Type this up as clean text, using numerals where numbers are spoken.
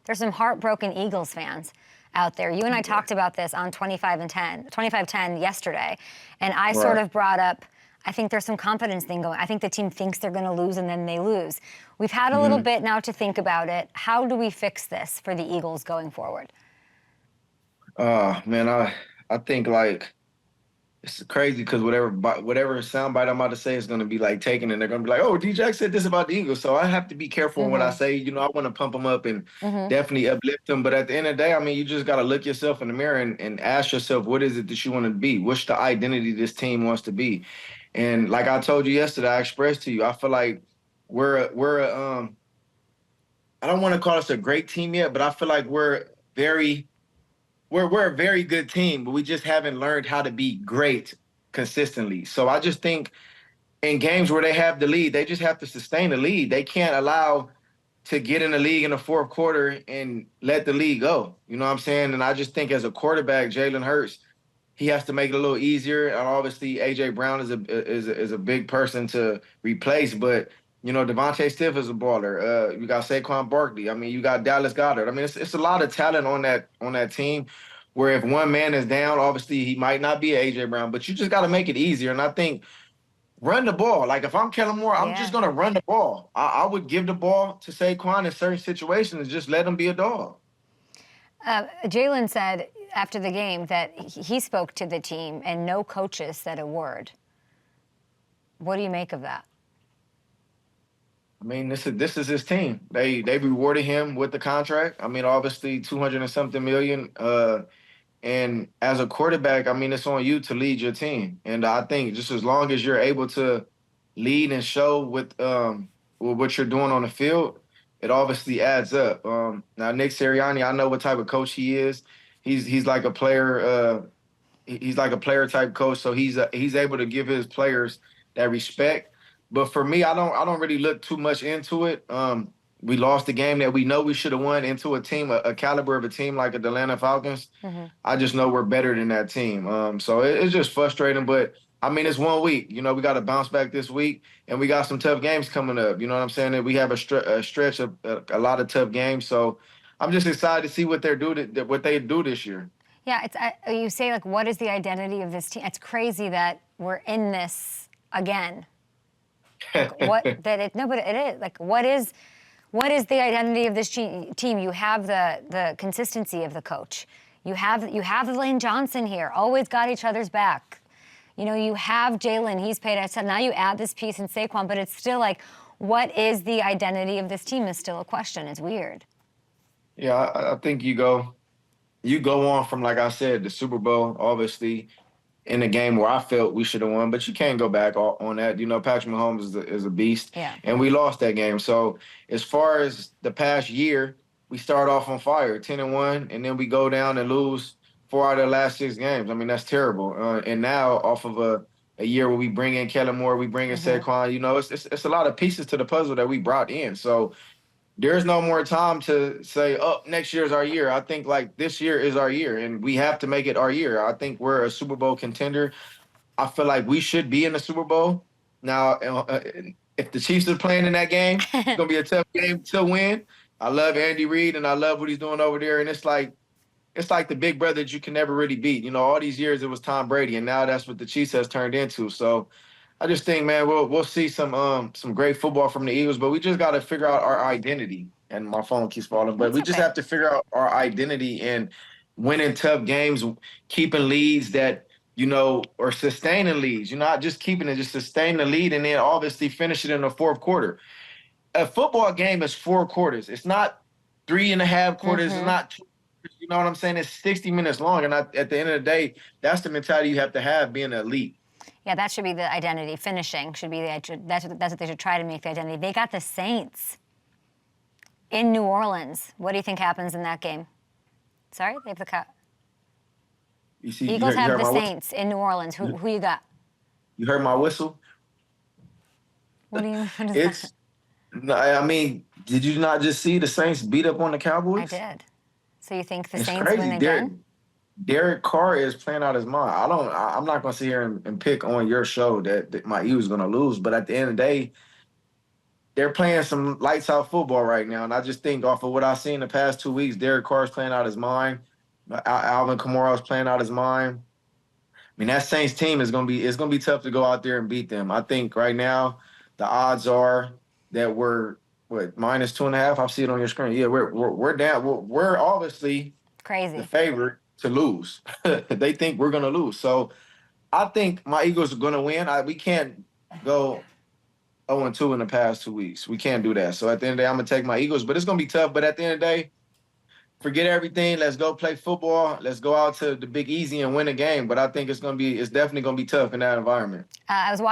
there's some heartbroken Eagles fans out there. You and I talked about this on 25-10 yesterday, and I sort of brought up, I think there's some confidence thing going. I think the team thinks they're going to lose, and then they lose. We've had a little bit now to think about it. How do we fix this for the Eagles going forward? Man, I think, like, it's crazy because whatever soundbite I'm about to say is going to be, like, taken, and they're going to be like, oh, D-Jack said this about the Eagles, so I have to be careful in what I say. You know, I want to pump them up and definitely uplift them. But at the end of the day, I mean, you just got to look yourself in the mirror and ask yourself, what is it that you want to be? What's the identity this team wants to be? And like I told you yesterday, I expressed to you, I feel like we're I don't want to call us a great team yet, but I feel like we're a very good team, but we just haven't learned how to be great consistently. So I just think in games where they have the lead, they just have to sustain the lead. They can't allow to get in the league in the fourth quarter and let the lead go. You know what I'm saying? And I just think as a quarterback, Jalen Hurts, he has to make it a little easier. And obviously, A.J. Brown is a big person to replace. But, you know, Devontae Stiff is a baller. You got Saquon Barkley. I mean, you got Dallas Goedert. I mean, it's a lot of talent on that team where if one man is down, obviously he might not be A.J. Brown. But you just got to make it easier. And I think run the ball. Like, if I'm Kellen Moore, I'm just going to run the ball. I would give the ball to Saquon in certain situations and just let him be a dog. Jaylen said after the game that he spoke to the team and no coaches said a word. What do you make of that? I mean, this is his team. They rewarded him with the contract. I mean, obviously $200 and something million. And as a quarterback, I mean, it's on you to lead your team. And I think just as long as you're able to lead and show with what you're doing on the field, it obviously adds up. Now, Nick Sirianni, I know what type of coach he is. He's like a player. He's like a player type coach. So he's able to give his players that respect. But for me, I don't really look too much into it. We lost the game that we know we should have won into a team, a caliber of a team like the Atlanta Falcons. I just know we're better than that team. So it's just frustrating. But, I mean, it's 1 week. You know, we got to bounce back this week, and we got some tough games coming up. You know what I'm saying? And we have a stretch of a lot of tough games. So I'm just excited to see what they do this year. Yeah, you say, like, what is the identity of this team? It's crazy that we're in this again. Like, but it is. Like, what is the identity of this team? You have the consistency of the coach. You have Lane Johnson here, always got each other's back. You know, you have Jaylen, he's paid. I said, now you add this piece in Saquon, but it's still like, what is the identity of this team is still a question. It's weird. Yeah, I think you go on from, like I said, the Super Bowl, obviously, in a game where I felt we should have won, but you can't go back on that. You know, Patrick Mahomes is a beast, and we lost that game. So as far as the past year, we start off on fire, 10-1, and then we go down and lose 4 out of the last 6 games. I mean, that's terrible. And now off of a year where we bring in Kellen Moore, we bring in Saquon, you know, it's a lot of pieces to the puzzle that we brought in. So there's no more time to say, oh, next year's our year. I think, like, this year is our year, and we have to make it our year. I think we're a Super Bowl contender. I feel like we should be in the Super Bowl. Now, if the Chiefs are playing in that game, it's going to be a tough game to win. I love Andy Reid, and I love what he's doing over there, and it's like the big brother that you can never really beat. You know, all these years it was Tom Brady, and now that's what the Chiefs has turned into. So I just think, man, we'll see some great football from the Eagles, but we just got to figure out our identity. And my phone keeps falling, but we just have to figure out our identity and winning tough games, keeping leads that, you know, or sustaining leads. You're not just keeping it, just sustain the lead and then obviously finish it in the fourth quarter. A football game is 4 quarters. It's not 3.5 quarters. It's not 2. You know what I'm saying? It's 60 minutes long, and at the end of the day, that's the mentality you have to have being an elite. Yeah, that should be the identity. Finishing should be that's what they should try to make the identity. They got the Saints in New Orleans. What do you think happens in that game? Sorry, they have the Eagles have the Saints in New Orleans. Who you got? You heard my whistle? What do you? What is that? No, I mean, did you not just see the Saints beat up on the Cowboys? I did. So you think the Saints win again? Derek Carr is playing out his mind. I'm not going to sit here and pick on your show that my Eagles going to lose. But at the end of the day, they're playing some lights out football right now, and I just think off of what I've seen the past 2 weeks, Derek Carr's playing out his mind. Alvin Kamara's playing out his mind. I mean, that Saints team is gonna be tough to go out there and beat them. I think right now the odds are that we're what -2.5. I see it on your screen. Yeah, we're down. We're obviously the Crazy. favorite to lose. They think we're gonna lose. So I think my Eagles are gonna win. We can't go 0-2 in the past 2 weeks. We can't do that. So at the end of the day, I'm gonna take my Eagles, but it's gonna be tough. But at the end of the day, forget everything. Let's go play football. Let's go out to the Big Easy and win a game. But I think it's definitely gonna be tough in that environment. I was